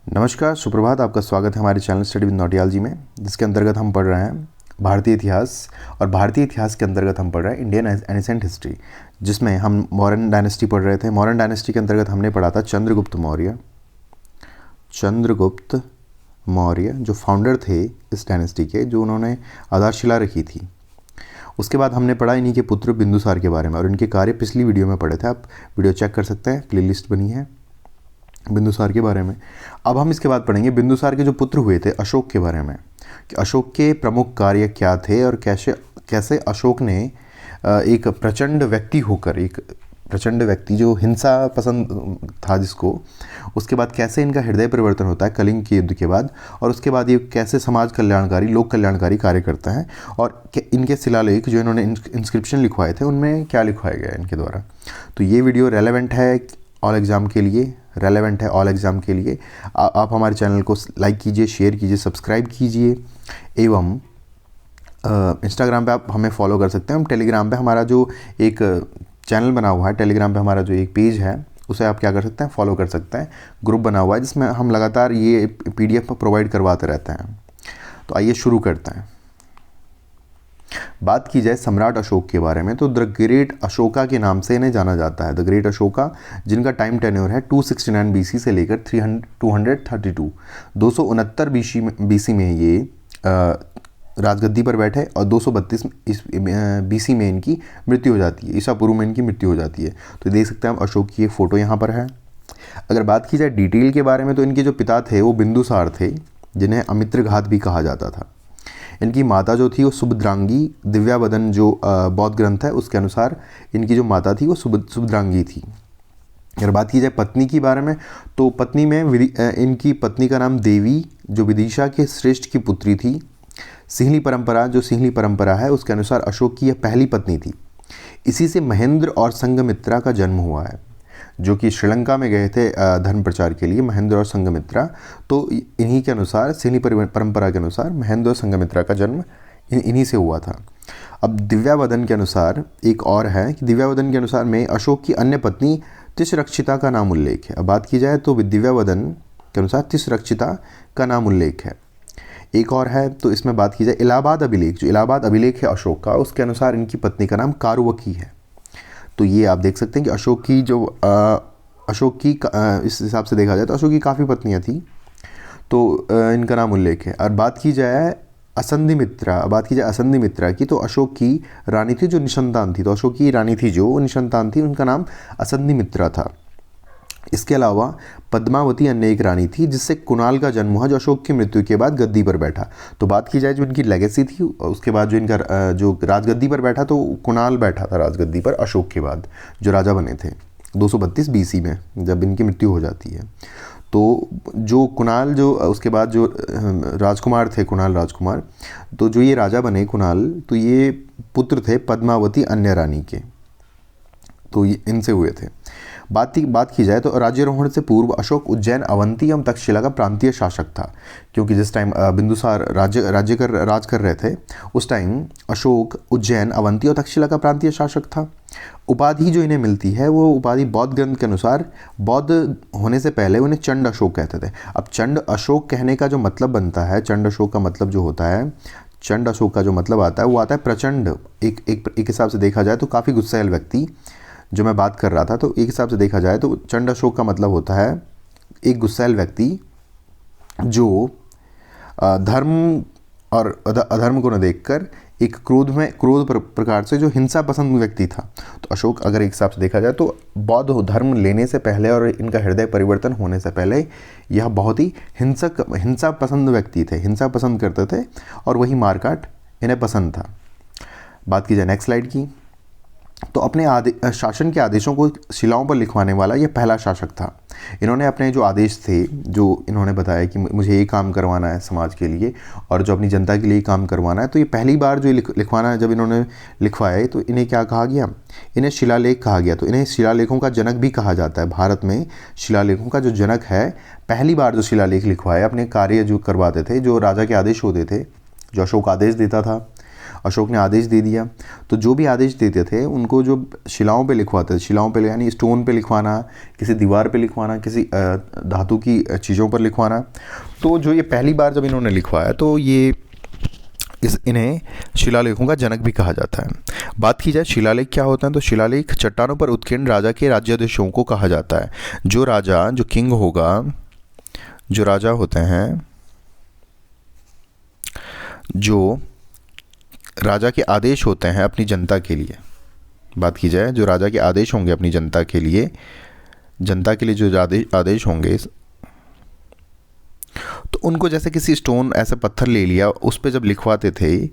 नमस्कार, सुप्रभात। आपका स्वागत है हमारे चैनल स्टडी विद नौटियाल में, जिसके अंतर्गत हम पढ़ रहे हैं भारतीय इतिहास। और भारतीय इतिहास के अंतर्गत हम पढ़ रहे हैं इंडियन एनिसेंट हिस्ट्री, जिसमें हम मौर्यन डायनेस्टी पढ़ रहे थे। मौर्यन डायनेस्टी के अंतर्गत हमने पढ़ा था चंद्रगुप्त मौर्य। चंद्रगुप्त मौर्य जो फाउंडर थे इस डायनेस्टी के, जो उन्होंने आधारशिला रखी थी। उसके बाद हमने पढ़ा इन्हीं के पुत्र बिंदुसार के बारे में, और इनके कार्य पिछली वीडियो में पढ़े थे। आप वीडियो चेक कर सकते हैं, प्लेलिस्ट बनी है बिंदुसार के बारे में। अब हम इसके बाद पढ़ेंगे बिंदुसार के जो पुत्र हुए थे अशोक के बारे में, कि अशोक के प्रमुख कार्य क्या थे और कैसे अशोक ने एक प्रचंड व्यक्ति होकर, एक प्रचंड व्यक्ति जो हिंसा पसंद था जिसको, उसके बाद कैसे इनका हृदय परिवर्तन होता है कलिंग के युद्ध के बाद, और उसके बाद ये कैसे समाज कल्याणकारी, लोक कल्याणकारी कार्य करते हैं, और इनके शिलालेख जो इन्होंने इंस्क्रिप्शन लिखवाए थे उनमें क्या लिखवाया गया इनके द्वारा। तो ये वीडियो रेलेवेंट है ऑल एग्ज़ाम के लिए, आप हमारे चैनल को लाइक कीजिए, शेयर कीजिए, सब्सक्राइब कीजिए, एवं इंस्टाग्राम पे आप हमें फॉलो कर सकते हैं। हम टेलीग्राम पे हमारा जो एक चैनल बना हुआ है, टेलीग्राम पे हमारा जो एक पेज है, उसे आप क्या कर सकते हैं, फॉलो कर सकते हैं। ग्रुप बना हुआ है जिसमें हम लगातार ये PDF प्रोवाइड करवाते रहते हैं। तो आइए शुरू करते हैं। बात की जाए सम्राट अशोक के बारे में, तो द ग्रेट अशोका के नाम से इन्हें जाना जाता है। द ग्रेट अशोका, जिनका टाइम टेन्योर है 269 BC से लेकर 232 BC में ये राजगद्दी पर बैठे, और 232 BC में इनकी मृत्यु हो जाती है, ईसा पूर्व में इनकी मृत्यु हो जाती है। तो देख सकते हैं हम, अशोक की एक फ़ोटो यहाँ पर है। अगर बात की जाए डिटेल के बारे में, तो इनके जो पिता थे वो बिंदुसार थे, जिन्हें अमित्रघात भी कहा जाता था। इनकी माता जो थी वो सुभद्रांगी, दिव्यावदन जो बौद्ध ग्रंथ है उसके अनुसार इनकी जो माता थी वो सुभद्रांगी थी। अगर बात की जाए पत्नी के बारे में, तो पत्नी में इनकी पत्नी का नाम देवी, जो विदिशा के श्रेष्ठ की पुत्री थी। सिंहली परंपरा है उसके अनुसार अशोक की यह पहली पत्नी थी। इसी से महेंद्र और संघमित्रा का जन्म हुआ है, जो कि श्रीलंका में गए थे धर्म प्रचार के लिए, महेंद्र और संघमित्रा। तो इन्हीं के अनुसार, सिंहली परंपरा के अनुसार महेंद्र और संघमित्रा का जन्म इन्हीं से हुआ था। अब दिव्यावदन के अनुसार एक और है कि दिव्यावदन के अनुसार में अशोक की अन्य पत्नी तिसरक्षिता का नाम उल्लेख है। अब बात की जाए तो दिव्यावदन के अनुसार तिसरक्षिता का नाम उल्लेख है। एक और है, तो इसमें बात की जाए इलाहाबाद अभिलेख, जो इलाहाबाद अभिलेख है अशोक का, उसके अनुसार इनकी पत्नी का नाम कारुवकी है। तो ये आप देख सकते हैं कि अशोक की इस हिसाब से देखा जाए तो अशोक की काफ़ी पत्नियां थी, तो इनका नाम उल्लेख है। और बात की जाए असंधिमित्रा की, तो अशोक की रानी थी जो निसंतान थी, तो अशोक की रानी थी जो निसंतान थी, उनका नाम असंधिमित्रा था। इसके अलावा पद्मावती अन्य एक रानी थी, जिससे कुणाल का जन्म हुआ, जो अशोक की मृत्यु के बाद गद्दी पर बैठा। तो बात की जाए जो इनकी लेगेसी थी, उसके बाद जो इनका जो राजगद्दी पर बैठा, तो कुणाल बैठा था राजगद्दी पर अशोक के बाद, जो राजा बने थे 232 BC में, जब इनकी मृत्यु हो जाती है। तो जो कुणाल, जो उसके बाद जो राजकुमार थे, कुणाल राजकुमार, तो जो ये राजा बने कुणाल, तो ये पुत्र थे पद्मावती अन्य रानी के, तो ये इनसे हुए थे। बात की जाए तो राज्यारोहण से पूर्व अशोक उज्जैन, अवंती एवं तक्षशिला का प्रांतीय शासक था, क्योंकि जिस टाइम बिंदुसार राज कर रहे थे, उस टाइम अशोक उज्जैन, अवंती और तक्षशिला का प्रांतीय शासक था। उपाधि जो इन्हें मिलती है वो उपाधि बौद्ध ग्रंथ के अनुसार, बौद्ध होने से पहले उन्हें चंड अशोक कहते थे। अब चंड अशोक कहने का जो मतलब बनता है, चंड अशोक का मतलब जो होता है, चंड अशोक का जो मतलब आता है वो आता है प्रचंड। एक हिसाब से देखा जाए तो काफ़ी गुस्सैल व्यक्ति, जो मैं बात कर रहा था, तो एक हिसाब से देखा जाए तो चंड अशोक का मतलब होता है एक गुस्सैल व्यक्ति जो धर्म और अधर्म को न देखकर एक क्रोध प्रकार से जो हिंसा पसंद व्यक्ति था। तो अशोक, अगर एक हिसाब से देखा जाए तो बौद्ध धर्म लेने से पहले और इनका हृदय परिवर्तन होने से पहले यह बहुत ही हिंसा पसंद व्यक्ति थे, हिंसा पसंद करते थे, और वही मारकाट इन्हें पसंद था। बात की जाए नेक्स्ट स्लाइड की, तो अपने शासन के आदेशों को शिलाओं पर लिखवाने वाला यह पहला शासक था। इन्होंने अपने जो आदेश थे, जो इन्होंने बताया कि मुझे ये काम करवाना है समाज के लिए और जो अपनी जनता के लिए काम करवाना है, तो ये पहली बार जो लिखवाना है, जब इन्होंने लिखवाए तो इन्हें क्या कहा गया, इन्हें शिलालेख कहा गया। तो इन्हें शिलालेखों का जनक भी कहा जाता है। भारत में शिलालेखों का जो जनक है, पहली बार जो शिलालेख लिखवाए, अपने कार्य जो करवाते थे, जो राजा के आदेश होते थे, जो अशोक आदेश देता था, अशोक ने आदेश दे दिया। तो जो भी आदेश देते थे उनको जो शिलाओं पे लिखवाते थे, शिलाओं पे यानी स्टोन पे लिखवाना, किसी दीवार पे लिखवाना, किसी धातु की चीज़ों पर लिखवाना। तो जो ये पहली बार जब इन्होंने लिखवाया तो ये इन्हें शिलालेखों का जनक भी कहा जाता है। बात की जाए शिलालेख क्या होता है, तो शिलालेख चट्टानों पर उत्कीर्ण राजा के राज्यादेशों को कहा जाता है। जो राजा, जो किंग होगा, जो राजा होते हैं, जो राजा के आदेश होते हैं अपनी जनता के लिए, बात की जाए जो राजा के आदेश होंगे अपनी जनता के लिए जो आदेश होंगे, तो उनको जैसे किसी स्टोन, ऐसे पत्थर ले लिया, उस पे जब लिखवाते थे,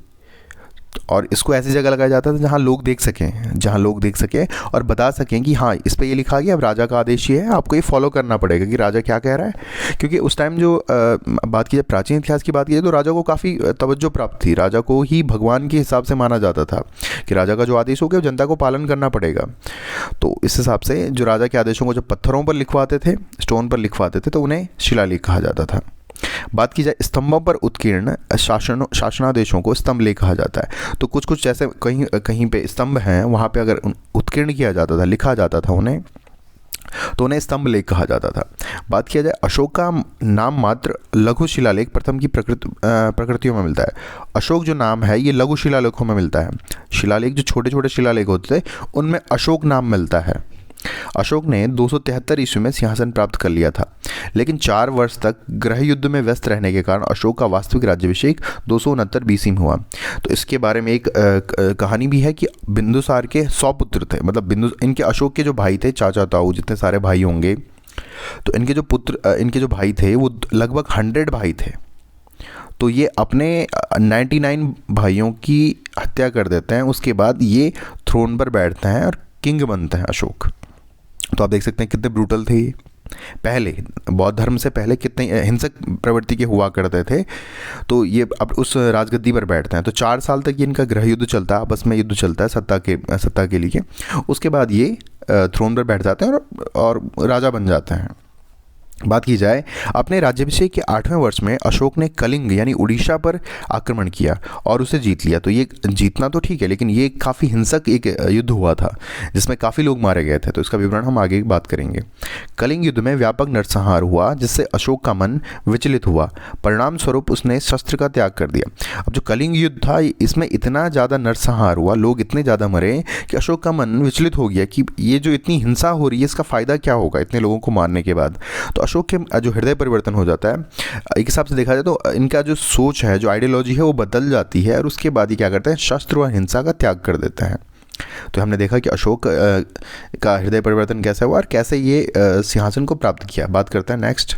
और इसको ऐसी जगह लगाया जाता था जहाँ लोग देख सकें और बता सकें कि हाँ इस पे ये लिखा गया, अब राजा का आदेश ये है, आपको ये फॉलो करना पड़ेगा कि राजा क्या कह रहा है। क्योंकि उस टाइम जो बात की जाए प्राचीन इतिहास की बात की जाए तो राजा को काफ़ी तवज्जो प्राप्त थी, राजा को ही भगवान के हिसाब से माना जाता था कि राजा का जो आदेश हो गया जनता को पालन करना पड़ेगा। तो इस हिसाब से जो राजा के आदेशों को जब पत्थरों पर लिखवाते थे, स्टोन पर लिखवाते थे, तो उन्हें शिलालेख कहा जाता था। बात की जाए स्तंभों पर उत्कीर्ण शासनादेशों को स्तंभ लेख कहा जाता है। तो कुछ जैसे कहीं पे स्तंभ हैं, वहाँ पे अगर उत्कीर्ण किया जाता था, लिखा जाता था उन्हें, तो उन्हें स्तंभ लेख कहा जाता था। बात किया जाए अशोक का नाम मात्र लघु शिलालेख प्रथम की प्रकृतियों में मिलता है। अशोक जो नाम है ये लघु शिलालेखों में मिलता है। शिलालेख जो छोटे छोटे शिलालेख होते थे उनमें अशोक नाम मिलता है। अशोक ने 273 ईस्वी में सिंहासन प्राप्त कर लिया था, लेकिन 4 वर्ष तक गृह युद्ध में व्यस्त रहने के कारण अशोक का वास्तविक राज्याभिषेक 269 बीसी में हुआ। तो इसके बारे में एक कहानी भी है कि बिंदुसार के 100 पुत्र थे, मतलब इनके अशोक के जो भाई थे, चाचा ताऊ जितने सारे भाई होंगे, तो इनके जो भाई थे वो लगभग 100 भाई थे। तो ये अपने 99 भाइयों की हत्या कर देते हैं, उसके बाद ये थ्रोन पर बैठते हैं और किंग बनते हैं अशोक। तो आप देख सकते हैं कितने ब्रूटल थे ये। पहले बौद्ध धर्म से पहले कितने हिंसक प्रवृत्ति के हुआ करते थे। तो ये अब उस राजगद्दी पर बैठते हैं। तो 4 साल तक ये इनका गृह युद्ध चलता है, आपस में युद्ध चलता है सत्ता के लिए। उसके बाद ये थ्रोन पर बैठ जाते हैं और राजा बन जाते हैं। बात की जाए अपने राज्याभिषेक के 8वें वर्ष में अशोक ने कलिंग यानी उड़ीसा पर आक्रमण किया और उसे जीत लिया। तो ये जीतना तो ठीक है, लेकिन ये काफ़ी हिंसक एक युद्ध हुआ था जिसमें काफ़ी लोग मारे गए थे। तो इसका विवरण हम आगे बात करेंगे। कलिंग युद्ध में व्यापक नरसंहार हुआ जिससे अशोक का मन विचलित हुआ। परिणाम स्वरूप उसने शस्त्र का त्याग कर दिया। अब जो कलिंग युद्ध था इसमें इतना ज़्यादा नरसंहार हुआ, लोग इतने ज़्यादा मरे कि अशोक का मन विचलित हो गया कि ये जो इतनी हिंसा हो रही है इसका फ़ायदा क्या होगा इतने लोगों को मारने के बाद। तो अशोक के जो हृदय परिवर्तन हो जाता है, एक हिसाब से देखा जाए तो इनका जो सोच है, जो आइडियोलॉजी है वो बदल जाती है और उसके बाद ही क्या करते हैं, शस्त्र व हिंसा का त्याग कर देते हैं। तो हमने देखा कि अशोक का हृदय परिवर्तन कैसे हुआ और कैसे ये सिंहासन को प्राप्त किया। बात करते हैं नेक्स्ट।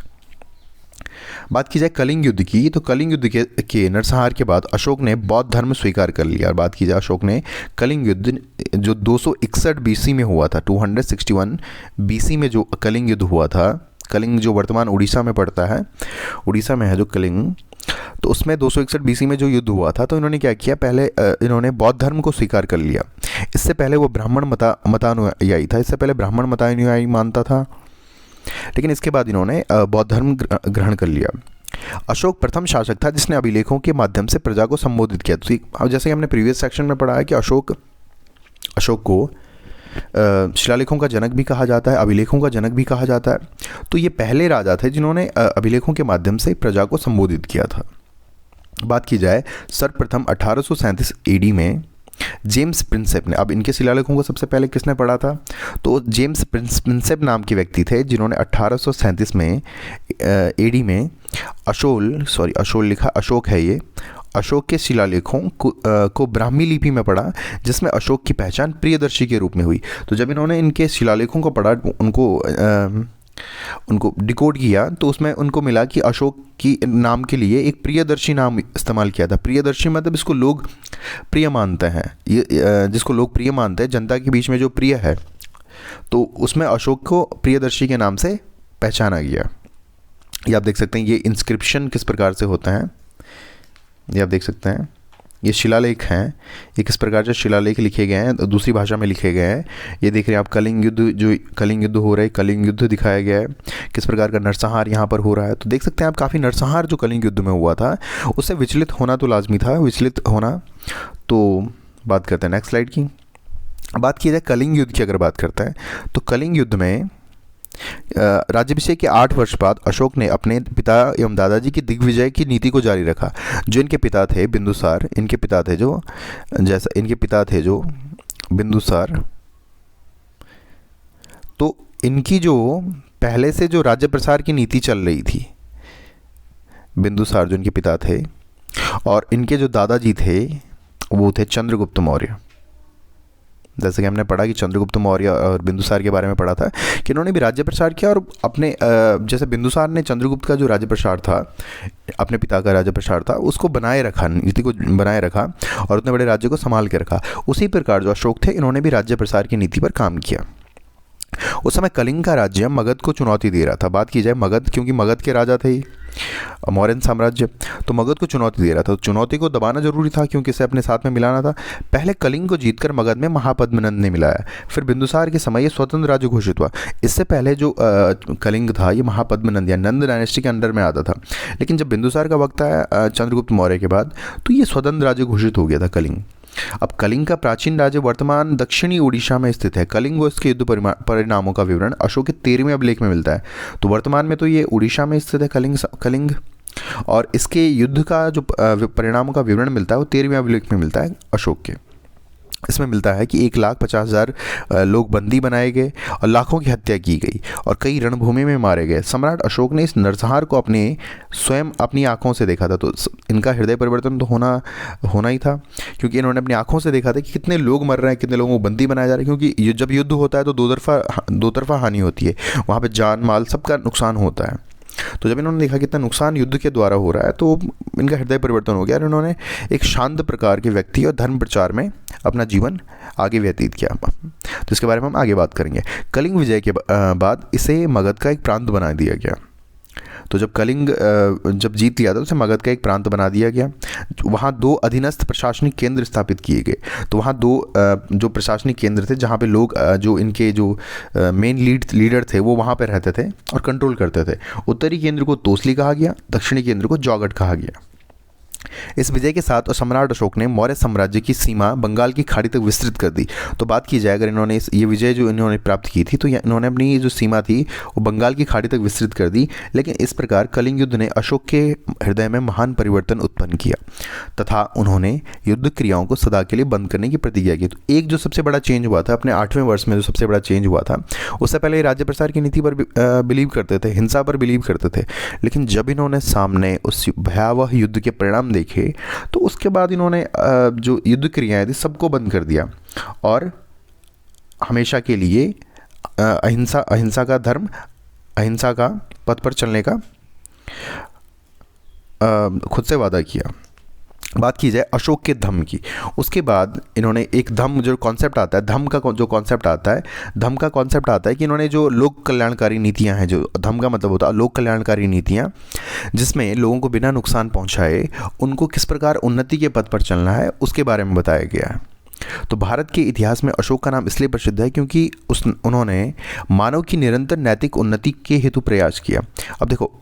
बात की जाए कलिंग युद्ध की, तो कलिंग युद्ध के नरसंहार के बाद अशोक ने बौद्ध धर्म स्वीकार कर लिया। और बात की जाए अशोक ने कलिंग युद्ध जो 261 बीसी में हुआ था, 261 बीसी में जो कलिंग युद्ध हुआ था, कलिंग जो वर्तमान उड़ीसा में पड़ता है, उड़ीसा में है जो कलिंग, तो उसमें 261 बीसी में जो युद्ध हुआ था, तो इन्होंने क्या किया, पहले इन्होंने बौद्ध धर्म को स्वीकार कर लिया। इससे पहले वो ब्राह्मण मतानुयायी था, इससे पहले ब्राह्मण मतानुयायी मानता था, लेकिन इसके बाद इन्होंने बौद्ध धर्म ग्रहण कर लिया। अशोक प्रथम शासक था जिसने अभिलेखों के माध्यम से प्रजा को संबोधित किया। तो जैसे हमने प्रीवियस सेक्शन में पढ़ा है कि अशोक को शिलालेखों का जनक भी कहा जाता है, अभिलेखों का जनक भी कहा जाता है। तो ये पहले राजा थे जिन्होंने अभिलेखों के माध्यम से प्रजा को संबोधित किया था। बात की जाए सर्वप्रथम 1837 एडी में जेम्स प्रिंसेप ने, अब इनके शिलालेखों को सबसे पहले किसने पढ़ा था, तो जेम्स प्रिंसेप नाम के व्यक्ति थे जिन्होंने 1837 में एडी में अशोक है ये, अशोक के शिलालेखों को ब्राह्मी लिपि में पढ़ा जिसमें अशोक की पहचान प्रियदर्शी के रूप में हुई। तो जब इन्होंने इनके शिलालेखों को पढ़ा, उनको डिकोड किया, तो उसमें उनको मिला कि अशोक की नाम के लिए एक प्रियदर्शी नाम इस्तेमाल किया था। प्रियदर्शी मतलब इसको लोग प्रिय मानते हैं, ये जिसको लोग प्रिय मानते हैं, जनता के बीच में जो प्रिय है, तो उसमें अशोक को प्रियदर्शी के नाम से पहचाना गया। ये आप देख सकते हैं ये इंस्क्रिप्शन किस प्रकार से होता है, ये आप देख सकते हैं, ये शिलालेख हैं, ये किस प्रकार से शिलालेख लिखे गए हैं, दूसरी भाषा में लिखे गए हैं। ये देख रहे हैं आप कलिंग युद्ध, जो कलिंग युद्ध हो रहा है, कलिंग युद्ध दिखाया गया है, किस प्रकार का नरसंहार यहाँ पर हो रहा है। तो देख सकते हैं आप काफ़ी नरसंहार जो कलिंग युद्ध में हुआ था उससे विचलित होना तो लाजमी था, विचलित होना। तो बात करते हैं नेक्स्ट स्लाइड की। बात की जाए कलिंग युद्ध की, अगर बात करते हैं तो कलिंग युद्ध में राज्याभिषेक के 8 वर्ष बाद अशोक ने अपने पिता एवं दादाजी की दिग्विजय की नीति को जारी रखा। जो इनके पिता थे बिंदुसार, इनके पिता थे जो, जैसा इनके पिता थे जो बिंदुसार, तो इनकी जो पहले से जो राज्य प्रसार की नीति चल रही थी, बिंदुसार जो इनके पिता थे, और इनके जो दादाजी थे वो थे चंद्रगुप्त मौर्य। जैसे कि हमने पढ़ा कि चंद्रगुप्त मौर्य और बिंदुसार के बारे में पढ़ा था कि इन्होंने भी राज्य प्रसार किया, और अपने जैसे बिंदुसार ने चंद्रगुप्त का जो राज्य प्रसार था, अपने पिता का राज्य प्रसार था, उसको बनाए रखा, नीति को बनाए रखा और उतने बड़े राज्य को संभाल के रखा। उसी प्रकार जो अशोक थे, इन्होंने भी राज्य प्रसार की नीति पर काम किया। उस समय कलिंग का राज्य मगध को चुनौती दे रहा था। बात की जाए मगध, क्योंकि मगध के राजा थे मौर्यन साम्राज्य, तो मगध को चुनौती दे रहा था। तो चुनौती को दबाना जरूरी था क्योंकि इसे अपने साथ में मिलाना था। पहले कलिंग को जीतकर मगध में महापद्मनंद ने मिलाया, फिर बिंदुसार के समय ये स्वतंत्र राज्य घोषित हुआ। इससे पहले जो कलिंग था ये महापद्मनंद या नंद डायनेस्टी के अंडर में आता था, लेकिन जब बिंदुसार का वक्त आया चंद्रगुप्त मौर्य के बाद, तो ये स्वतंत्र राज्य घोषित हो गया था कलिंग। अब कलिंग का प्राचीन राज्य वर्तमान दक्षिणी उड़ीसा में स्थित है। कलिंग व इसके युद्ध परिणामों का विवरण अशोक के 13वें अभिलेख में मिलता है। तो वर्तमान में तो ये उड़ीसा में स्थित है कलिंग, और इसके युद्ध का जो परिणामों का विवरण मिलता है वो 13वें अभिलेख में मिलता है अशोक के। इसमें मिलता है कि 1,50,000 लोग बंदी बनाए गए और लाखों की हत्या की गई और कई रणभूमि में मारे गए। सम्राट अशोक ने इस नरसंहार को स्वयं अपनी आंखों से देखा था। तो इनका हृदय परिवर्तन तो होना ही था, क्योंकि इन्होंने अपनी आंखों से देखा था कि कितने लोग मर रहे हैं, कितने लोगों को बंदी बनाया जा रहा है। क्योंकि जब युद्ध होता है तो दो तरफा हानि होती है, वहाँ पर जान माल सबका नुकसान होता है। तो जब इन्होंने देखा कितना नुकसान युद्ध के द्वारा हो रहा है, तो इनका हृदय परिवर्तन हो गया और इन्होंने एक शांत प्रकार के व्यक्ति और धर्म प्रचार में अपना जीवन आगे व्यतीत किया। तो इसके बारे में हम आगे बात करेंगे। कलिंग विजय के बाद इसे मगध का एक प्रांत बना दिया गया। तो जब कलिंग जब जीत लिया था तो उसे मगध का एक प्रांत बना दिया गया। वहाँ 2 अधीनस्थ प्रशासनिक केंद्र स्थापित किए गए। तो वहाँ 2 जो प्रशासनिक केंद्र थे जहाँ पे लोग जो इनके जो मेन लीडर थे वो वहाँ पे रहते थे और कंट्रोल करते थे। उत्तरी केंद्र को तोसली कहा गया, दक्षिणी केंद्र को जौगढ़ कहा गया। इस विजय के साथ सम्राट अशोक ने मौर्य साम्राज्य की सीमा बंगाल की खाड़ी तक विस्तृत कर दी। तो बात की जाए अगर इन्होंने ये विजय जो इन्होंने प्राप्त की थी, तो इन्होंने अपनी जो सीमा थी वो बंगाल की खाड़ी तक विस्तृत कर दी। लेकिन इस प्रकार कलिंग युद्ध ने अशोक के हृदय में महान परिवर्तन उत्पन्न किया तथा उन्होंने युद्ध क्रियाओं को सदा के लिए बंद करने की प्रतिज्ञा की। तो एक जो सबसे बड़ा चेंज हुआ था अपने 8वें वर्ष में, जो सबसे बड़ा चेंज हुआ था, उससे पहले राज्य प्रसार की नीति पर बिलीव करते थे, हिंसा पर बिलीव करते थे। लेकिन जब इन्होंने सामने उस भयावह युद्ध के परिणाम देखे तो उसके बाद इन्होंने जो युद्ध क्रियाएं थी सबको बंद कर दिया और हमेशा के लिए अहिंसा का धर्म, अहिंसा का पथ पर चलने का खुद से वादा किया। बात की जाए अशोक के धम्म की, उसके बाद इन्होंने एक धम्म जो कॉन्सेप्ट आता है, धम्म का जो कॉन्सेप्ट आता है, धम्म का कॉन्सेप्ट आता है कि इन्होंने जो लोक कल्याणकारी नीतियां हैं, जो धम्म का मतलब होता है लोक कल्याणकारी नीतियां, जिसमें लोगों को बिना नुकसान पहुंचाए उनको किस प्रकार उन्नति के पथ पर चलना है उसके बारे में बताया गया है। तो भारत के इतिहास में अशोक का नाम इसलिए प्रसिद्ध है क्योंकि उन्होंने मानव की निरंतर नैतिक उन्नति के हेतु प्रयास किया। अब देखो,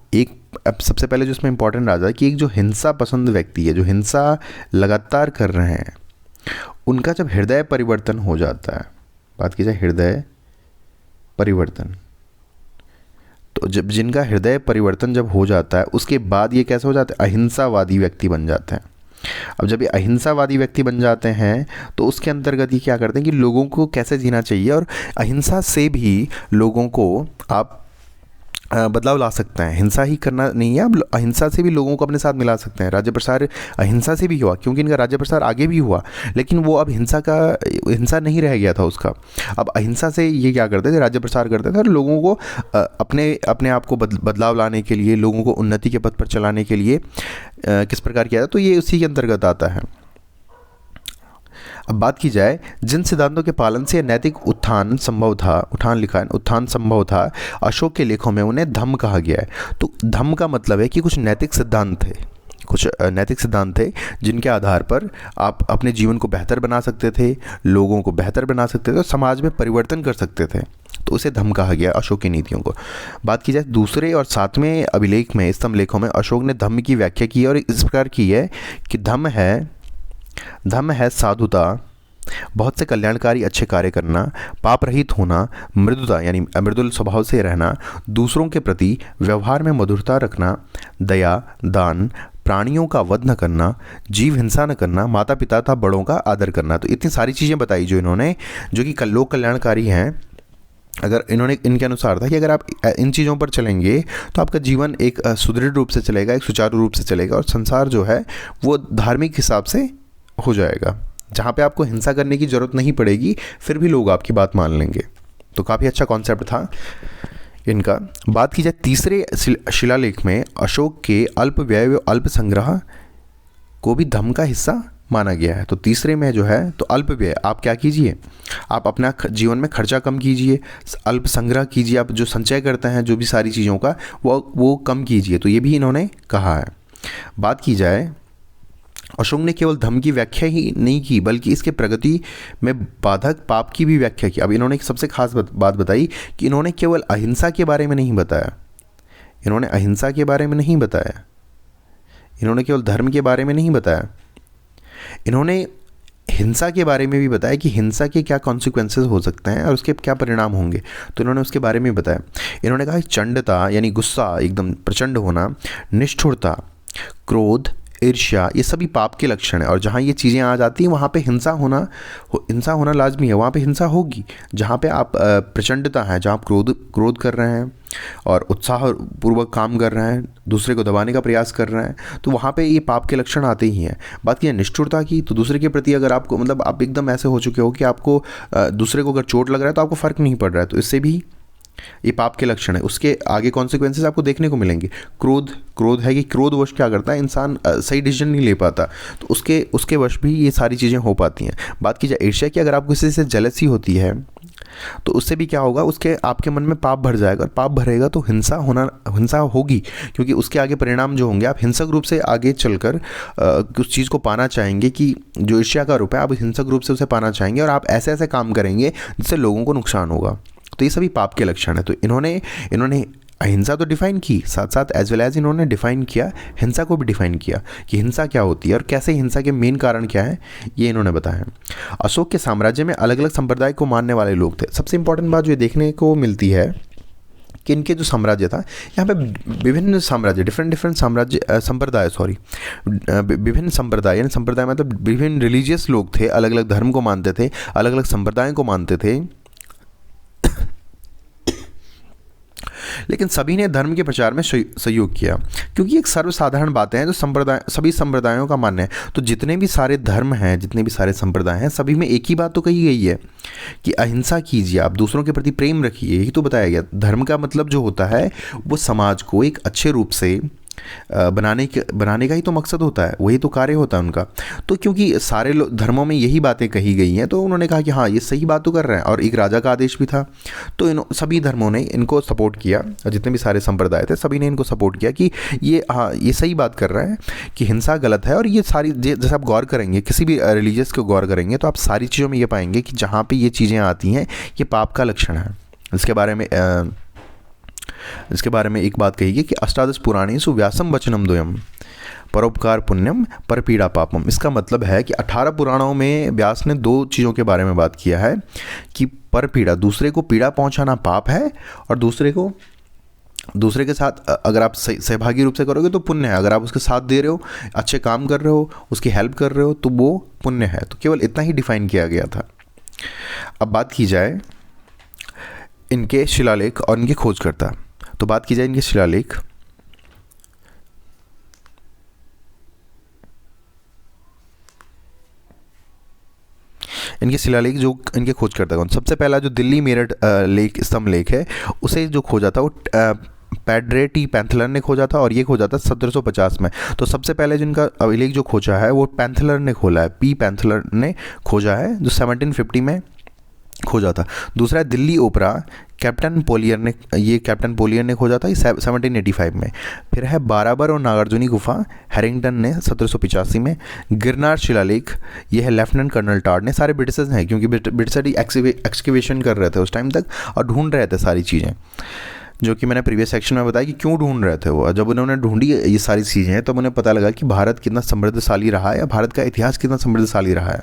अब सबसे पहले जो इसमें इंपॉर्टेंट आ जाए कि एक जो हिंसा पसंद व्यक्ति है, जो हिंसा लगातार कर रहे हैं, उनका जब हृदय परिवर्तन हो जाता है, बात की जाए हृदय परिवर्तन, तो जब जिनका हृदय परिवर्तन जब हो जाता है उसके बाद ये कैसे हो जाता है, अहिंसावादी व्यक्ति बन जाते हैं। अब जब ये अहिंसावादी व्यक्ति बन जाते हैं तो उसके अंतर्गत ये क्या करते हैं कि लोगों को कैसे जीना चाहिए, और अहिंसा से भी लोगों को आप बदलाव ला सकते हैं। हिंसा ही करना नहीं है, अब अहिंसा से भी लोगों को अपने साथ मिला सकते हैं। राज्य प्रसार अहिंसा से भी हुआ क्योंकि इनका राज्य प्रसार आगे भी हुआ, लेकिन वो अब हिंसा नहीं रह गया था उसका। अब अहिंसा से ये क्या करते थे, राज्य प्रसार करते थे और लोगों को अपने आप को बदलाव लाने के लिए, लोगों को उन्नति के पथ पर चलाने के लिए किस प्रकार किया था, तो ये उसी के अंतर्गत आता है। अब बात की जाए जिन सिद्धांतों के पालन से नैतिक उत्थान संभव था, उत्थान संभव था, अशोक के लेखों में उन्हें धम्म कहा गया है। तो धम्म का मतलब है कि कुछ नैतिक सिद्धांत थे, कुछ नैतिक सिद्धांत थे जिनके आधार पर आप अपने जीवन को बेहतर बना सकते थे, लोगों को बेहतर बना सकते थे और समाज में परिवर्तन कर सकते थे। तो उसे धम्म कहा गया अशोक की नीतियों को। बात की जाए दूसरे और सातवें अभिलेख में, स्तंभ लेखों में अशोक ने धम्म की व्याख्या की है और इस प्रकार की है कि धम्म है साधुता, बहुत से कल्याणकारी अच्छे कार्य करना, पाप रहित होना, मृदुता यानी मृदुल स्वभाव से रहना, दूसरों के प्रति व्यवहार में मधुरता रखना, दया, दान, प्राणियों का वध न करना, जीव हिंसा न करना, माता पिता तथा बड़ों का आदर करना। तो इतनी सारी चीज़ें बताई जो इन्होंने, जो कि लोक कल्याणकारी हैं। अगर इन्होंने, इनके अनुसार था कि अगर आप इन चीज़ों पर चलेंगे तो आपका जीवन एक सुदृढ़ रूप से चलेगा, एक सुचारू रूप से चलेगा और संसार जो है वो धार्मिक हिसाब से हो जाएगा, जहाँ पे आपको हिंसा करने की ज़रूरत नहीं पड़ेगी, फिर भी लोग आपकी बात मान लेंगे। तो काफ़ी अच्छा कॉन्सेप्ट था इनका। बात की जाए तीसरे शिलालेख में अशोक के अल्प व्यय व अल्प संग्रह को भी धम्म का हिस्सा माना गया है। तो तीसरे में जो है, तो अल्प व्यय, आप क्या कीजिए, आप अपना जीवन में खर्चा कम कीजिए, अल्प संग्रह कीजिए, आप जो संचय करते हैं जो भी सारी चीज़ों का वो कम कीजिए। तो ये भी इन्होंने कहा है। बात की जाए, अशोक ने केवल धम्म की व्याख्या ही नहीं की बल्कि इसके प्रगति में बाधक पाप की भी व्याख्या की। अब इन्होंने एक सबसे खास बात बताई कि इन्होंने केवल अहिंसा के बारे में नहीं बताया, इन्होंने अहिंसा के बारे में नहीं बताया, इन्होंने केवल धर्म के बारे में नहीं बताया, इन्होंने हिंसा के बारे में भी बताया कि हिंसा के क्या कॉन्सिक्वेंसेस हो सकते हैं और उसके क्या परिणाम होंगे। तो इन्होंने उसके बारे में बताया। इन्होंने कहा चंडता यानी गुस्सा, एकदम प्रचंड होना, निष्ठुरता, क्रोध, ईर्ष्या, ये सभी पाप के लक्षण है। और जहाँ ये चीज़ें आ जाती हैं वहाँ पे हिंसा होना लाजमी है, वहाँ पे हिंसा होगी। जहाँ पे आप प्रचंडता है, जहाँ आप क्रोध कर रहे हैं और उत्साहपूर्वक काम कर रहे हैं, दूसरे को दबाने का प्रयास कर रहे हैं, तो वहाँ पे ये पाप के लक्षण आते ही हैं। बात की है निष्ठुरता की, तो दूसरे के प्रति अगर आपको, मतलब आप एकदम ऐसे हो चुके हो कि आपको दूसरे को अगर चोट लग रहा है तो आपको फ़र्क नहीं पड़ रहा है, तो इससे भी ये पाप के लक्षण है। उसके आगे कॉन्सिक्वेंसेस आपको देखने को मिलेंगे। क्रोध है कि क्रोधवश क्या करता है इंसान, सही डिसीजन नहीं ले पाता, तो उसके वश भी ये सारी चीज़ें हो पाती हैं। बात की जाए ईर्ष्या की, अगर आपको किसी से जेलसी होती है तो उससे भी क्या होगा, उसके आपके मन में पाप भर जाएगा और पाप भरेगा तो हिंसा होगी, क्योंकि उसके आगे परिणाम जो होंगे, आप हिंसक रूप से आगे चलकर उस चीज़ को पाना चाहेंगे कि जो ईर्ष्या का रूप है, आप हिंसक रूप से उसे पाना चाहेंगे और आप ऐसे ऐसे काम करेंगे जिससे लोगों को नुकसान होगा। तो ये सभी पाप के लक्षण है। तो इन्होंने अहिंसा तो डिफाइन की, साथ साथ एज वेल एज इन्होंने डिफाइन किया, हिंसा को भी डिफाइन किया कि हिंसा क्या होती है और कैसे हिंसा के मेन कारण क्या है, ये इन्होंने बताया। अशोक के साम्राज्य में अलग अलग संप्रदाय को मानने वाले लोग थे। सबसे इंपॉर्टेंट बात जो ये देखने को मिलती है कि इनके जो साम्राज्य था, यहाँ पे विभिन्न साम्राज्य, डिफरेंट संप्रदाय विभिन्न संप्रदाय, यानी संप्रदाय मतलब विभिन्न रिलीजियस लोग थे, अलग अलग धर्म को मानते थे, अलग अलग संप्रदायों को मानते थे, लेकिन सभी ने धर्म के प्रचार में सहयोग किया, क्योंकि एक सर्वसाधारण बातें हैं जो सभी संप्रदायों का मानना है। तो जितने भी सारे धर्म हैं, जितने भी सारे संप्रदाय हैं, सभी में एक ही बात तो कही गई है कि अहिंसा कीजिए, आप दूसरों के प्रति प्रेम रखिए। यही तो बताया गया। धर्म का मतलब जो होता है वो समाज को एक अच्छे रूप से बनाने का ही तो मकसद होता है, वही तो कार्य होता है उनका। तो क्योंकि सारे धर्मों में यही बातें कही गई हैं, तो उन्होंने कहा कि हाँ, ये सही बात तो कर रहे हैं, और एक राजा का आदेश भी था। तो सभी धर्मों ने इनको सपोर्ट किया, जितने भी सारे संप्रदाय थे सभी ने इनको सपोर्ट किया कि ये सही बात कर रहा है कि हिंसा गलत है। और ये सारी, जैसे आप गौर करेंगे, किसी भी रिलीजियस को गौर करेंगे तो आप सारी चीज़ों में ये पाएंगे कि जहाँ पर ये चीज़ें आती हैं ये पाप का लक्षण है। इसके बारे में एक बात कही गई कि अष्टादश पुराणेषु व्यासम वचनम द्वयम परोपकार पुण्यम परपीड़ा पापम। इसका मतलब है कि 18 पुराणों में व्यास ने 2 चीज़ों के बारे में बात किया है कि परपीड़ा, दूसरे को पीड़ा पहुंचाना पाप है, और दूसरे के साथ अगर आप सहभागी रूप से करोगे तो पुण्य है। अगर आप उसके साथ दे रहे हो, अच्छे काम कर रहे हो, उसकी हेल्प कर रहे हो, तो वो पुण्य है। तो केवल इतना ही डिफाइन किया गया था। अब बात की जाए इनके शिलालेख और इनके खोजकर्ता। तो बात की जाए इनके शिलालेख, जो इनके खोजकर्ता कौन, सबसे पहला जो दिल्ली मेरठ स्तंभ लेख है, उसे जो खोजा था वो पैड्रे टी पैंथलर ने खोजा था, और ये खोजा था 1750 में। तो सबसे पहले जिनका अभिलेख जो खोजा है वो पैंथलर ने खोला है, पी पैंथलर ने खोजा है, जो 1750 में खोजा था। दूसरा है दिल्ली ओपरा कैप्टन पोलियर ने खोजा था 1785 में। फिर है बाराबर और नागार्जुनी गुफा, हैरिंगटन ने 1785 में। गिरनार शिलालेख, ये है लेफ्टिनेंट कर्नल टाड ने। सारे ब्रिटिशर्स हैं, क्योंकि ब्रिटिशर ही एक्सकेवेशन कर रहे थे उस टाइम तक और ढूंढ रहे थे सारी चीज़ें, जो कि मैंने प्रीवियस सेक्शन में बताया कि क्यों ढूंढ रहे थे वो। जब उन्होंने ढूंढी ये सारी चीज़ें तो उन्हें पता लगा कि भारत कितना समृद्धशाली रहा है या भारत का इतिहास कितना समृद्धशाली रहा है।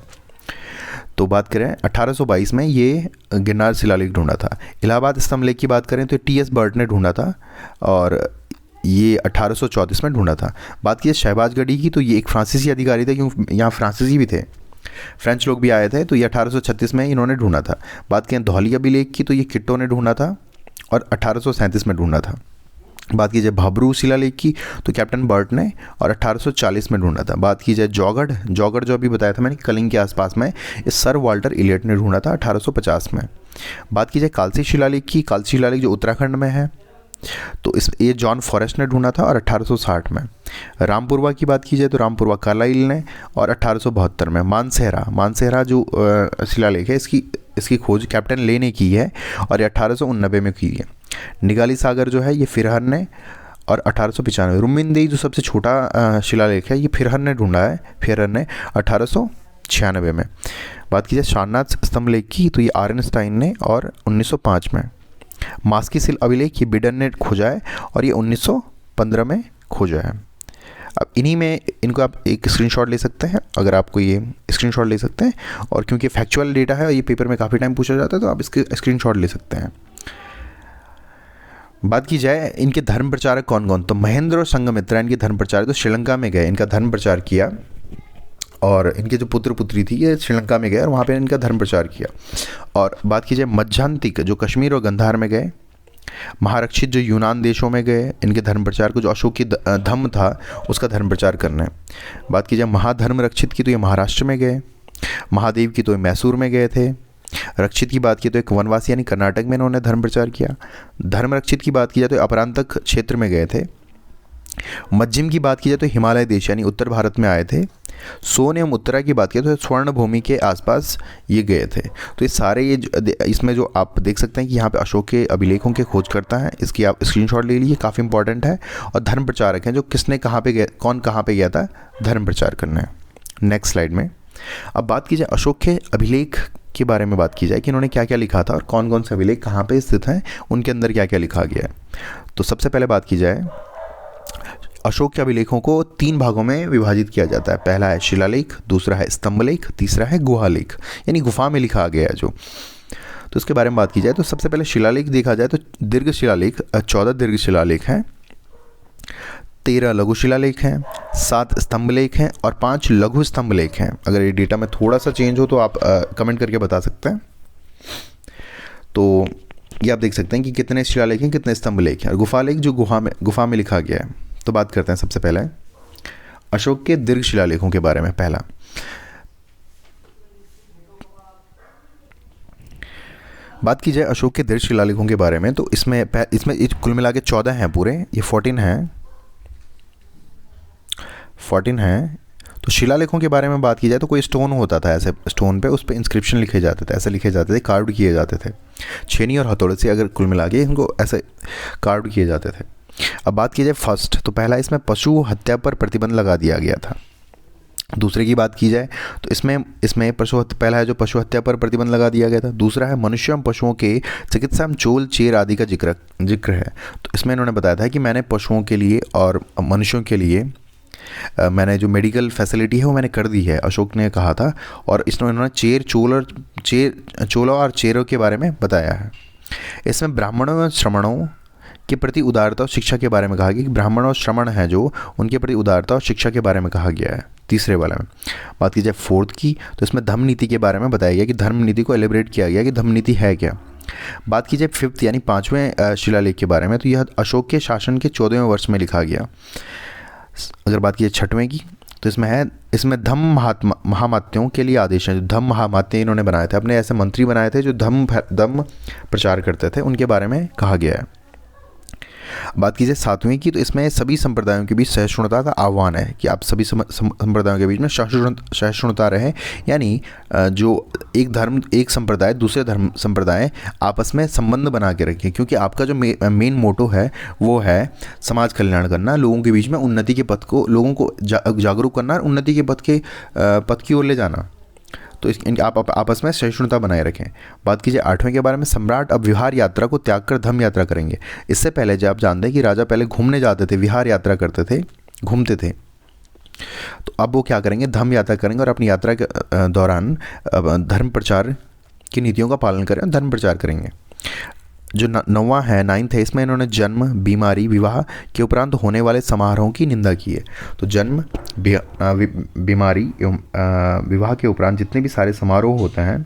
तो बात करें 1822 में ये गिरनार शिलालेख ढूंढा था। इलाहाबाद स्तंभ लेख की बात करें तो टी एस बर्ट ने ढूंढा था और ये 1834 में ढूंढा था। बात की शहबाजगढ़ी की, तो ये एक फ्रांसीसी अधिकारी थे, क्योंकि यहाँ फ्रांसीसी भी थे, फ्रेंच लोग भी आए थे, तो ये 1836 में इन्होंने ढूंढा था। बात करें धौलिया अभिलेख की, तो ये किट्टो ने ढूंढा था और 1837 में ढूंढा था। बात की जाए भाबरू शिलालेख की, तो कैप्टन बर्ट ने और 1840 में ढूंढा था। बात की जाए जौगढ़ जो अभी बताया था मैंने कलिंग के आसपास में, इस सर वाल्टर इलियट ने ढूंढा था 1850 में। बात की जाए कालसी शिलालेख की, कालसी शिलालेख जो उत्तराखंड में है, तो ये जॉन फॉरेस्ट ने ढूंढा था और 1860 में। रामपुरवा की बात की जाए तो रामपुरवा कार्लाइल ने और 1872 में। मानसेहरा जो शिलालेख है, इसकी खोज कैप्टन ले ने की है और ये 1889 में की है। निगाली सागर जो है ये फिरहर ने और 1895। रुमिनदेही जो सबसे छोटा शिलालेख है, ये फिरहर ने ढूंढा है, फिरहर ने 1896 में। बात की जाए सारनाथ स्तंभ लेख की, तो ये आर्नस्टाइन ने और 1905 में। मास्की सिल अभिलेख ये बिडन ने खोजा है और ये 1915 में खोजा है। अब इन्हीं में इनको आप एक स्क्रीनशॉट ले सकते हैं, अगर आपको ये स्क्रीनशॉट ले सकते हैं, और क्योंकि फैक्चुअल डेटा है और ये पेपर में काफ़ी टाइम पूछा जाता है तो आप इसके स्क्रीनशॉट ले सकते हैं। बात की जाए इनके धर्म प्रचारक कौन कौन, तो महेंद्र और संघमित्रा इनके धर्म प्रचारक, तो श्रीलंका में गए, इनका धर्म प्रचार किया, और इनके जो पुत्र पुत्री थी ये श्रीलंका में गए और वहाँ पे इनका धर्म प्रचार किया। और बात की जाए मज्जान्तिक जो कश्मीर और गंधार में गए, महारक्षित जो यूनान देशों में गए इनके धर्म प्रचार को, जो अशोक की धम्म था उसका धर्म प्रचार करने। बात की जाए महाधर्म रक्षित की, तो ये महाराष्ट्र में गए। महादेव की तो ये मैसूर में गए थे। रक्षित की बात की तो एक वनवासी यानी कर्नाटक में इन्होंने धर्म प्रचार किया। धर्म रक्षित की बात की जाए तो अपरांतक क्षेत्र में गए थे। मज्जिम की बात की जाए तो हिमालय देश यानी उत्तर भारत में आए थे। सोन एवं उत्तरा की बात की तो स्वर्ण भूमि के आसपास ये गए थे। तो ये सारे इसमें जो आप देख सकते हैं कि यहाँ पे अशोक के अभिलेखों के खोज करता है, इसकी आप स्क्रीनशॉट ले लीजिए, काफ़ी इंपॉर्टेंट है। और धर्म प्रचारक हैं जो किसने कहाँ पे गया, कौन कहाँ पे गया था धर्म प्रचार करने। नेक्स्ट स्लाइड में अब बात की जाए अशोक के अभिलेख के बारे में बात की जाए कि इन्होंने क्या क्या लिखा था और कौन कौन से अभिलेख कहाँ पे स्थित हैं, उनके अंदर क्या क्या लिखा गया है। तो सबसे पहले बात की जाए अशोक के अभिलेखों को 3 भागों में विभाजित किया जाता है। पहला है शिलालेख, दूसरा है स्तंभलेख, तीसरा है गुहालेख यानी गुफा में लिखा गया है जो। तो इसके बारे में बात की जाए तो सबसे पहले शिलालेख देखा जाए तो दीर्घ शिलालेख 14 दीर्घ शिलालेख हैं, 13 लघु शिलालेख हैं, 7 स्तंभलेख हैं और 5 लघु स्तंभलेख हैं। अगर ये डेटा में थोड़ा सा चेंज हो तो आप कमेंट करके बता सकते हैं। तो ये आप देख सकते हैं कि कितने शिलालेख हैं, कितने स्तंभलेख हैं। और गुफालेख जो गुफा में लिखा गया है। तो बात करते हैं सबसे पहले अशोक के दीर्घ शिलालेखों के बारे में। पहला बात की जाए अशोक के दीर्घ शिलालेखों के बारे में तो इसमें कुल मिला के 14 हैं पूरे, ये 14 हैं। तो शिलालेखों के बारे में बात की जाए तो कोई स्टोन होता था, ऐसे स्टोन पे उस पे इंस्क्रिप्शन लिखे जाते थे, ऐसे लिखे जाते थे, कार्ड किए जाते थे छेनी और हथौड़े से, अगर कुल मिला के इनको ऐसे कार्ड किए जाते थे। अब बात की जाए फर्स्ट, तो पहला इसमें पशु हत्या पर प्रतिबंध लगा दिया गया था। दूसरे की बात की जाए तो इसमें पहला है जो पशु हत्या पर प्रतिबंध लगा दिया गया था। दूसरा है मनुष्य एवं पशुओं के चिकित्सा में चोल चेर आदि का जिक्र है। तो इसमें इन्होंने बताया था कि मैंने पशुओं के लिए और मनुष्यों के लिए मैंने जो मेडिकल फैसिलिटी है वो मैंने कर दी है, अशोक ने कहा था। और इसमें इन्होंने चोलों और चेरों के बारे में बताया है। इसमें ब्राह्मणों और श्रमणों के प्रति उदारता और शिक्षा के बारे में कहा गया कि ब्राह्मण और श्रमण हैं जो उनके प्रति उदारता और शिक्षा के बारे में कहा गया है। तीसरे वाले में बात की जाए फोर्थ की तो इसमें धम्म नीति के बारे में बताया गया कि धर्म नीति को एलिब्रेट किया गया कि धम्म नीति है क्या। बात की जाए फिफ्थ यानी 5वें शिलालेख के बारे में तो यह अशोक के शासन के 14वें वर्ष में लिखा गया। अगर बात की जाए 6वें की तो इसमें धम्म महामात्यों के लिए आदेश हैं। जो धम्म महामात्य इन्होंने बनाए थे, अपने ऐसे मंत्री बनाए थे जो धम्म प्रचार करते थे, उनके बारे में कहा गया है। बात कीजिए 7वीं की, तो इसमें सभी संप्रदायों के बीच सहिष्णुता का आह्वान है कि आप सभी संप्रदायों के बीच में सहिष्णुता रहे, यानी जो एक धर्म एक संप्रदाय दूसरे धर्म संप्रदाय आपस में संबंध बना के रखें, क्योंकि आपका जो मेन मोटो है वो है समाज कल्याण करना, लोगों के बीच में उन्नति के पथ को, लोगों को जागरूक करना और उन्नति के पथ की ओर ले जाना। तो आप आपस में सहिष्णुता बनाए रखें। बात कीजिए 8वें के बारे में, सम्राट अब विहार यात्रा को त्याग कर धम्म यात्रा करेंगे। इससे पहले जब आप जानते हैं कि राजा पहले घूमने जाते थे, विहार यात्रा करते थे, घूमते थे, तो अब वो क्या करेंगे, धम्म यात्रा करेंगे और अपनी यात्रा के दौरान धर्म प्रचार की नीतियों का पालन करें, धर्म प्रचार करेंगे। जो 9वां है, 9th है, इसमें इन्होंने जन्म, बीमारी, विवाह के उपरांत होने वाले समारोहों की निंदा की है। तो जन्म, बीमारी एवं विवाह के उपरांत जितने भी सारे समारोह होते हैं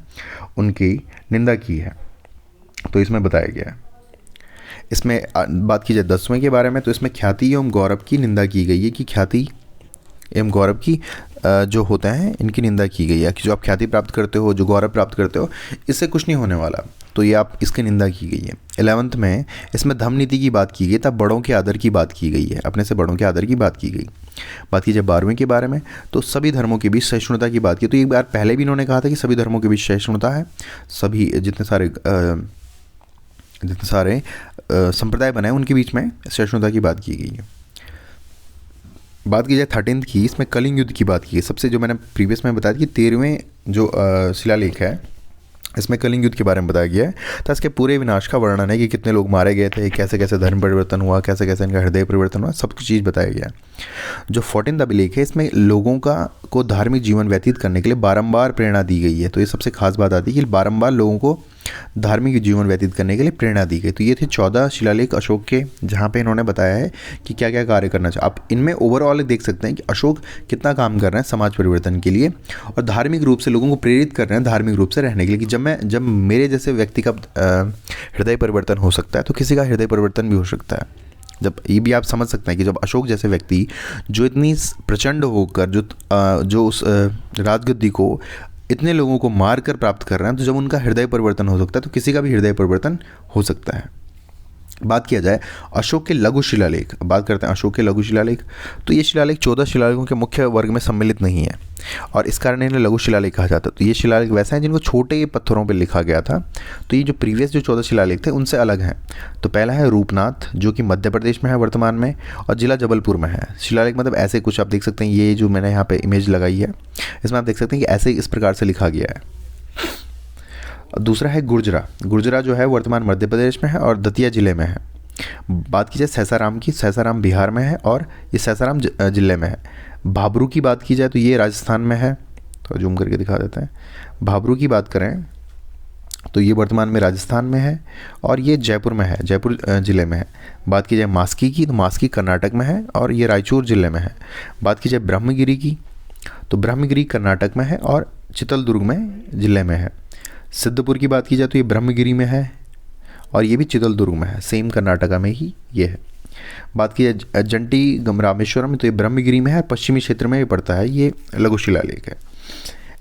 उनकी निंदा की है, तो इसमें बताया गया है। इसमें बात की जाए 10वें के बारे में, तो इसमें ख्याति एवं गौरव की निंदा की गई है कि ख्याति एवं गौरव की जो होते हैं इनकी निंदा की गई है कि जो आप ख्याति प्राप्त करते हो, जो गौरव प्राप्त करते हो, इससे कुछ नहीं होने वाला, तो ये आप इसकी निंदा की गई है। 11th में इसमें धम्म नीति की बात की गई, तब बड़ों के आदर की बात की गई है, अपने से बड़ों के आदर की बात की गई। बात की जाए 12वें के बारे में, तो सभी धर्मों के बीच सहिष्णुता की बात की। तो एक बार पहले भी इन्होंने कहा था कि सभी धर्मों के बीच सहिष्णुता है, सभी जितने सारे संप्रदाय बनाए उनके बीच में सहिष्णुता की बात की गई है। बात की जाए 13th की, इसमें कलिंग युद्ध की बात की है। सबसे जो मैंने प्रीवियस में बताया कि 13वें जो शिलालेख है इसमें कलिंग युद्ध के बारे में बताया गया है, तो इसके पूरे विनाश का वर्णन है कि कितने लोग मारे गए थे, कैसे कैसे धर्म परिवर्तन हुआ, कैसे कैसे इनका हृदय परिवर्तन हुआ, सब कुछ चीज़ बताया गया है। जो 14th अभिलेख है, इसमें लोगों को धार्मिक जीवन व्यतीत करने के लिए बारंबार प्रेरणा दी गई है। तो ये सबसे खास बात आती है कि बारंबार लोगों को धार्मिक जीवन व्यतीत करने के लिए प्रेरणा दी गई। तो ये थे 14 शिलालेख अशोक के, जहाँ पे इन्होंने बताया है कि क्या क्या कार्य करना चाहिए। आप इनमें ओवरऑल देख सकते हैं कि अशोक कितना काम कर रहे हैं समाज परिवर्तन के लिए और धार्मिक रूप से लोगों को प्रेरित कर रहे हैं धार्मिक रूप से रहने के लिए, कि जब मेरे जैसे व्यक्ति का हृदय परिवर्तन हो सकता है तो किसी का हृदय परिवर्तन भी हो सकता है। जब ये भी आप समझ सकते हैं कि जब अशोक जैसे व्यक्ति जो इतनी प्रचंड होकर जो उस राजगद्दी को इतने लोगों को मार कर प्राप्त कर रहे हैं, तो जब उनका हृदय परिवर्तन हो सकता है तो किसी का भी हृदय परिवर्तन हो सकता है। बात किया जाए अशोक के लघु शिलालेख, बात करते हैं अशोक के लघु शिलालेख, तो ये शिलालेख 14 शिलालेखों के मुख्य वर्ग में सम्मिलित नहीं है और इस कारण इन्हें लघु शिलालेख कहा जाता है। तो ये शिलालेख वैसे हैं जिनको छोटे पत्थरों पर लिखा गया था। तो ये जो प्रीवियस जो 14 शिलालेख थे उनसे अलग हैं। तो पहला है रूपनाथ, जो कि मध्य प्रदेश में है वर्तमान में और जिला जबलपुर में है। शिलालेख मतलब ऐसे कुछ आप देख सकते हैं, ये जो मैंने यहाँ पे इमेज लगाई है इसमें आप देख सकते हैं कि ऐसे इस प्रकार से लिखा गया है। दूसरा है गुर्जरा, गुर्जरा जो है वर्तमान मध्य प्रदेश में है और दतिया जिले में है। बात की जाए सहसाराम की, सहसाराम बिहार में है और ये सहसाराम जिले में है। भाबरू की बात की जाए तो ये राजस्थान में है, तो जूम करके दिखा देते हैं। भाबरू की बात करें तो ये वर्तमान में राजस्थान में है और ये जयपुर में है, जयपुर जिले में है। बात की जाए मास्की की, तो मास्की कर्नाटक में है और ये रायचूर जिले में है। बात की जाए ब्रह्मगिरी की, तो ब्रह्मगिरी कर्नाटक में है और चित्रदुर्ग में जिले में है। सिद्धपुर की बात की जाए तो ये ब्रह्मगिरी में है और ये भी चित्रदुर्ग में है, सेम कर्नाटका में ही ये है। बात की जाए जंटी रामेश्वरम, तो ये ब्रह्मगिरी में है, पश्चिमी क्षेत्र में ये पड़ता है, ये लघु शिलालेख है।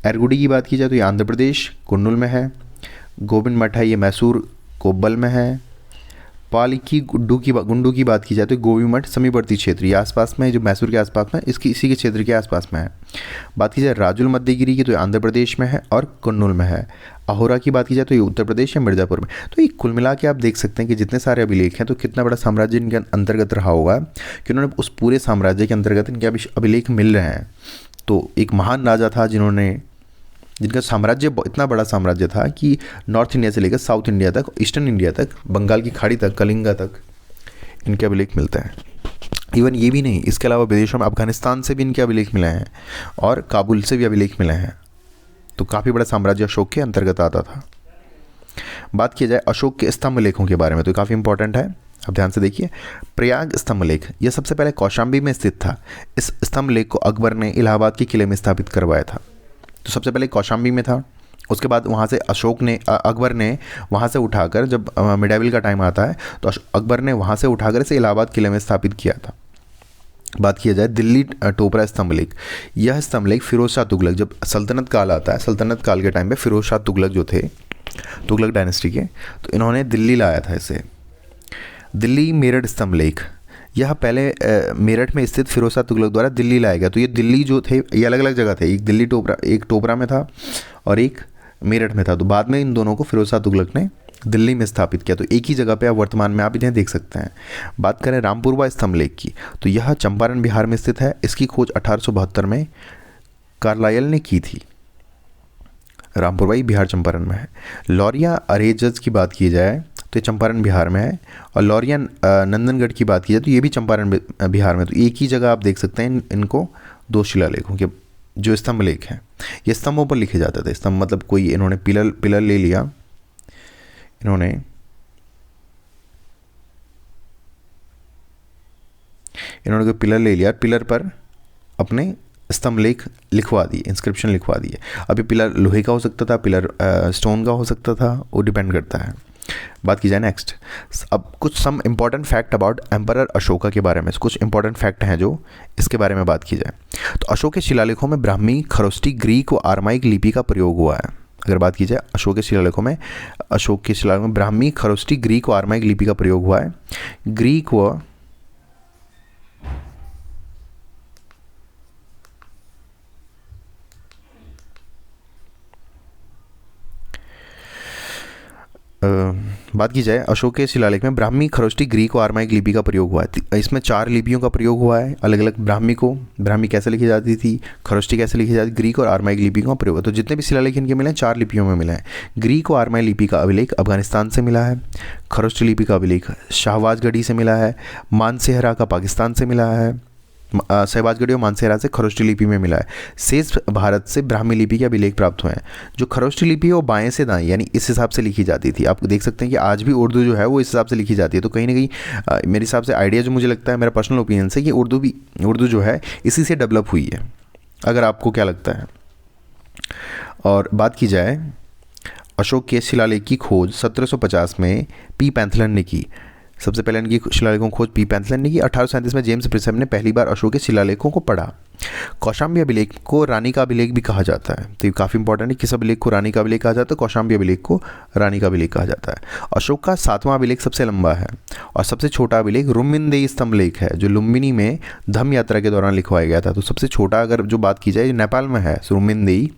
एरगुडी की बात की जाए तो ये आंध्र प्रदेश कुन्नुल में है। गोविंद मठ है, ये मैसूर कोब्बल में है। पालिकी गुंडू की बात की जाए तो गोविंद मठ समीपवर्ती क्षेत्र, ये आसपास में, जो मैसूर के आसपास में, इसी के क्षेत्र के आसपास में है। बात की जाए राजुल मध्यगिरी की, तो ये आंध्र प्रदेश में है और कुन्नुल में है। अहोरा की बात की जाए तो ये उत्तर प्रदेश या मिर्ज़ापुर में। तो ये कुल मिला के आप देख सकते हैं कि जितने सारे अभिलेख हैं तो कितना बड़ा साम्राज्य इनके अंतर्गत रहा होगा कि उन्होंने उस पूरे साम्राज्य के अंतर्गत इनके अभिलेख मिल रहे हैं। तो एक महान राजा था जिनका साम्राज्य इतना बड़ा साम्राज्य था कि नॉर्थ इंडिया से लेकर साउथ इंडिया तक, ईस्टर्न इंडिया तक, बंगाल की खाड़ी तक, कलिंगा तक इनके अभिलेख मिलते हैं। इवन ये भी नहीं, इसके अलावा विदेशों में अफगानिस्तान से भी इनके अभिलेख मिले हैं और काबुल से भी अभिलेख मिले हैं। तो काफ़ी बड़ा साम्राज्य अशोक के अंतर्गत आता था। बात की जाए अशोक के स्तंभ लेखों के बारे में, तो काफ़ी इंपॉर्टेंट है, अब ध्यान से देखिए। प्रयाग स्तंभ लेख, यह सबसे पहले कौशाम्बी में स्थित था। इस स्तंभ लेख को अकबर ने इलाहाबाद के किले में स्थापित करवाया था। तो सबसे पहले कौशाम्बी में था, उसके बाद वहाँ से अकबर ने वहाँ से उठाकर, जब मिडाविल का टाइम आता है तो अकबर ने वहाँ से उठाकर इसे इलाहाबाद किले में स्थापित किया था। बात किया जाए दिल्ली टोपरा स्तंभलेख, यह स्तंभलेख फिरोज शाह तुगलक, जब सल्तनत काल आता है, सल्तनत काल के टाइम पे फिरोज शाह तुगलक जो थे, तुगलक डायनेस्टी के, तो इन्होंने दिल्ली लाया था इसे। दिल्ली मेरठ स्तंभ लेख, यह पहले मेरठ में स्थित फिरोज शाह तुगलक द्वारा दिल्ली लाया गया। तो ये दिल्ली जो थे ये अलग अलग जगह थे, एक दिल्ली टोपरा, एक टोपरा में था और एक मेरठ में था। तो बाद में इन दोनों को फिरोज शाह तुगलक ने दिल्ली में स्थापित किया। तो एक ही जगह पे आप वर्तमान में आप इन्हें देख सकते हैं। बात करें रामपुरवा स्तंभ लेख की, तो यह चंपारण बिहार में स्थित है। इसकी खोज 1872 में कार्लायल ने की थी। रामपुरवाई बिहार चंपारण में है। लौरिया अरेजज की बात की जाए तो ये चंपारण बिहार में है, और लौरिया नंदनगढ़ की बात की जाए तो ये भी चंपारण बिहार में। तो एक ही जगह आप देख सकते हैं इनको दो शिलालेखों के जो स्तंभ लेख हैं, ये स्तंभों पर लिखे जाते थे। स्तंभ मतलब कोई इन्होंने पिलर ले लिया, इन्होंने कोई पिलर ले लिया, पिलर पर अपने स्तंभ लेख लिखवा दिए, इंस्क्रिप्शन लिखवा दिए। अभी पिलर लोहे का हो सकता था, पिलर स्टोन का हो सकता था, वो डिपेंड करता है। बात की जाए नेक्स्ट, अब कुछ some important fact about emperor Ashoka के बारे में, कुछ इंपॉर्टेंट फैक्ट हैं जो इसके बारे में बात की जाए तो अशोक के शिलालेखों में ब्राह्मी, खरोष्टी, ग्रीक व आर्माइक लिपि का प्रयोग हुआ है। अगर बात की जाए अशोक के शिलालेखों में ब्राह्मी, खरोष्टी, ग्रीक व आर्माइक लिपि का प्रयोग हुआ है। ग्रीक व बात की जाए अशोक के शिलालेख में ब्राह्मी, खरोष्टी, ग्रीक और आर्माइक लिपि का प्रयोग हुआ है। इसमें 4 लिपियों का प्रयोग हुआ है अलग अलग। ब्राह्मी कैसे लिखी जाती थी, खरोष्टी कैसे लिखी जाती, ग्रीक और आर्माइक लिपि का प्रयोग है। तो जितने भी शिलालेख इनके मिले हैं 4 लिपियों में मिले हैं। ग्रीक और आर्माइक लिपि का अभिलेख अफगानिस्तान से मिला है। खरोष्टी लिपि का अभिलेख शाहबाजगढ़ी से मिला है। मानसेहरा का पाकिस्तान से मिला है। शहबाजगढ़ी और मानसेहरा से खरोष्टी लिपि में मिला है। शेष भारत से ब्राह्मी लिपि के अभिलेख प्राप्त हुए हैं। जो खरोष्टी लिपि है वो बाएं से दाएं यानी इस हिसाब से लिखी जाती थी। आप देख सकते हैं कि आज भी उर्दू जो है वो इस हिसाब से लिखी जाती है। तो कहीं ना कहीं मेरे हिसाब से आइडिया जो मुझे लगता है, मेरा पर्सनल ओपिनियन से, कि उर्दू जो है इसी से डेवलप हुई है। अगर आपको क्या लगता है। और बात की जाए अशोक के शिलालेख की खोज 1750 में पी पैंथलन ने की। सबसे पहले इनकी शिलालेखों की खोज पी पैंथलन ने की। 1837 में जेम्स प्रिसेप ने पहली बार अशोक के शिलालेखों को पढ़ा। कौशाम्बी अभिलेख को रानी का अभिलेख भी कहा जाता है। तो ये काफ़ी इंपॉर्टेंट है। किस अभिलेख को रानी का अभिलेख कहा जाता है? कौशाम्बी अभिलेख को रानी का अभिलेख कहा जाता है। अशोक का 7वां अभिलेख सबसे लंबा है और सबसे छोटा अभिलेख रुम्मिनदेई स्तंभ लेख है, जो लुम्बिनी में धम्म यात्रा के दौरान लिखवाया गया था। तो सबसे छोटा अगर जो बात की जाए नेपाल में है रुम्मिनदेई,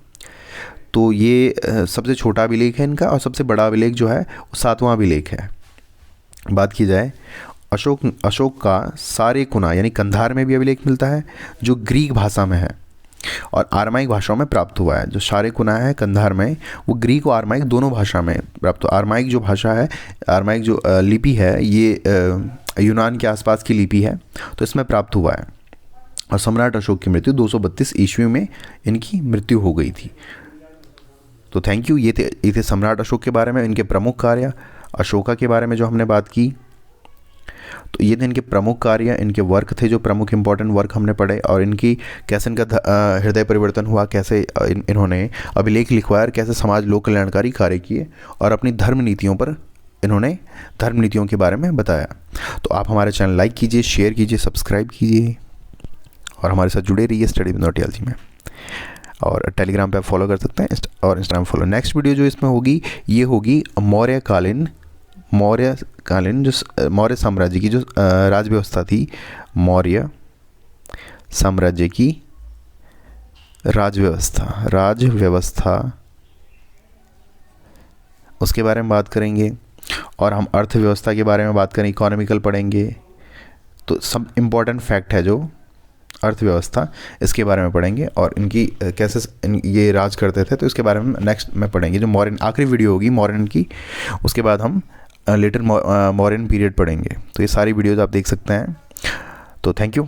तो ये सबसे छोटा अभिलेख है इनका, और सबसे बड़ा अभिलेख जो है वो 7वां अभिलेख है। बात की जाए अशोक का सारेकुना यानी कंधार में भी अभिलेख मिलता है, जो ग्रीक भाषा में है और आर्माइक भाषाओं में प्राप्त हुआ है। जो सारेकुना है कंधार में, वो ग्रीक और आर्माइक दोनों भाषा में प्राप्त हुआ। आर्माइक जो भाषा है, आर्माइक जो लिपि है, ये यूनान के आसपास की लिपि है, तो इसमें प्राप्त हुआ है। और सम्राट अशोक की मृत्यु 232 ईस्वी में इनकी मृत्यु हो गई थी। तो थैंक यू। ये थे सम्राट अशोक के बारे में, इनके प्रमुख कार्य। अशोका के बारे में जो हमने बात की, तो ये थे इनके प्रमुख कार्य, इनके वर्क थे जो प्रमुख इंपॉर्टेंट वर्क हमने पढ़े, और इनकी कैसे इनका हृदय परिवर्तन हुआ, कैसे इन्होंने अभिलेख लिखवाया और कैसे समाज लोक कल्याणकारी कार्य किए, और अपनी धर्म नीतियों पर इन्होंने धर्म नीतियों के बारे में बताया। तो आप हमारे चैनल लाइक कीजिए, शेयर कीजिए, सब्सक्राइब कीजिए और हमारे साथ जुड़े रहिए स्टडी विद नोटियालजी में। और टेलीग्राम पे आप फॉलो कर सकते हैं और इंस्टाग्राम फॉलो। नेक्स्ट वीडियो जो इसमें होगी, ये होगी मौर्यकालीन जो मौर्य साम्राज्य की जो राज व्यवस्था थी, मौर्य साम्राज्य की राज व्यवस्था उसके बारे में बात करेंगे। और हम अर्थव्यवस्था के बारे में बात करेंगे, इकोनॉमिकल पढ़ेंगे। तो सब इम्पोर्टेंट फैक्ट है जो अर्थव्यवस्था, इसके बारे में पढ़ेंगे, और इनकी कैसे ये राज करते थे, तो इसके बारे में नेक्स्ट में पढ़ेंगे। जो मौर्यन आखिरी वीडियो होगी मौर्यन की, उसके बाद हम लेटर मौर्यन पीरियड पढ़ेंगे। तो ये सारी वीडियोज़ आप देख सकते हैं। तो थैंक यू।